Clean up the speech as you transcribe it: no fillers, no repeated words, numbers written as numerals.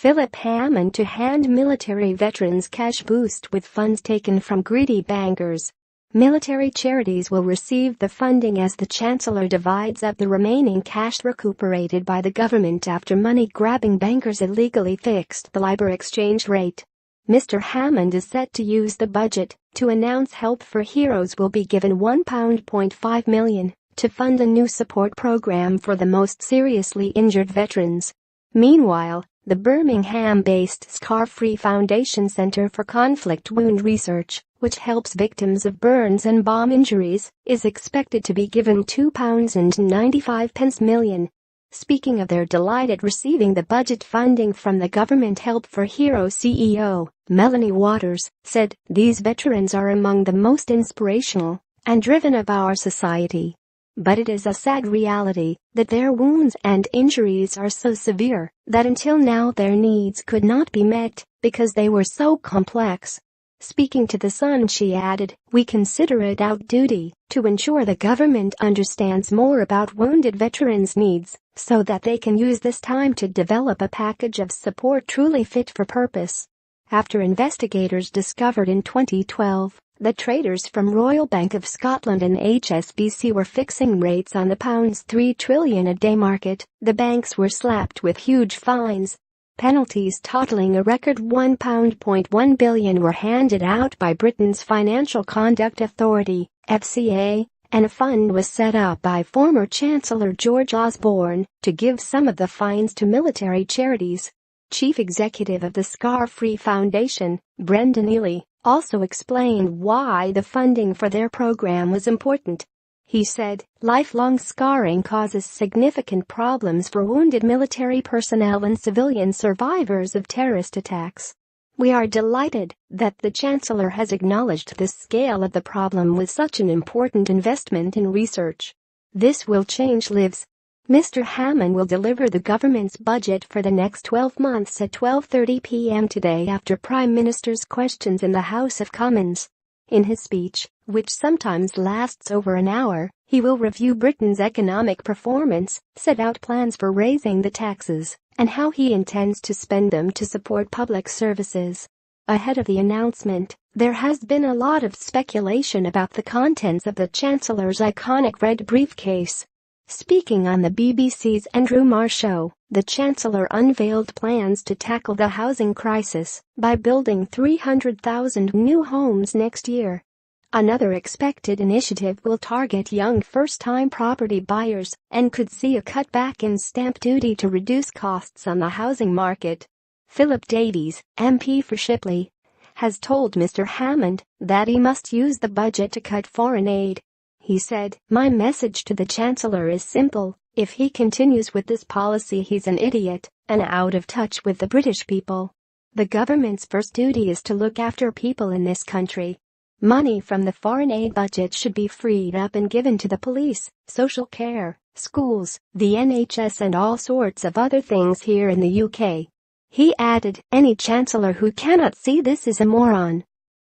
Philip Hammond to hand military veterans cash boost with funds taken from greedy bankers. Military charities will receive the funding as the Chancellor divides up the remaining cash recuperated by the government after money-grabbing bankers illegally fixed the Libor exchange rate. Mr. Hammond is set to use the budget to announce Help for Heroes will be given £1.5 million to fund a new support program for the most seriously injured veterans. Meanwhile, the Birmingham-based Scar-Free Foundation Centre for Conflict Wound Research, which helps victims of burns and bomb injuries, is expected to be given £2.95 million. Speaking of their delight at receiving the budget funding from the government, Help for Heroes CEO, Melanie Waters, said, "These veterans are among the most inspirational and driven of our society. But it is a sad reality that their wounds and injuries are so severe that until now their needs could not be met because they were so complex." Speaking to The Sun, she added, "We consider it our duty to ensure the government understands more about wounded veterans' needs so that they can use this time to develop a package of support truly fit for purpose." After investigators discovered in 2012 that traders from Royal Bank of Scotland and HSBC were fixing rates on the £3 trillion a day market, the banks were slapped with huge fines. Penalties totaling a record £1.1 billion were handed out by Britain's Financial Conduct Authority, FCA, and a fund was set up by former Chancellor George Osborne to give some of the fines to military charities. Chief Executive of the Scar-Free Foundation, Brendan Ely, also explained why the funding for their program was important. He said, "Lifelong scarring causes significant problems for wounded military personnel and civilian survivors of terrorist attacks. We are delighted that the Chancellor has acknowledged the scale of the problem with such an important investment in research. This will change lives." Mr. Hammond will deliver the government's budget for the next 12 months at 12:30 p.m. today after Prime Minister's questions in the House of Commons. In his speech, which sometimes lasts over an hour, he will review Britain's economic performance, set out plans for raising the taxes, and how he intends to spend them to support public services. Ahead of the announcement, there has been a lot of speculation about the contents of the Chancellor's iconic red briefcase. Speaking on the BBC's Andrew Marr show, the Chancellor unveiled plans to tackle the housing crisis by building 300,000 new homes next year. Another expected initiative will target young first-time property buyers and could see a cutback in stamp duty to reduce costs on the housing market. Philip Davies, MP for Shipley, has told Mr. Hammond that he must use the budget to cut foreign aid. He said, "My message to the Chancellor is simple. If he continues with this policy, he's an idiot and out of touch with the British people. The government's first duty is to look after people in this country. Money from the foreign aid budget should be freed up and given to the police, social care, schools, the NHS and all sorts of other things here in the UK." He added, "Any Chancellor who cannot see this is a moron."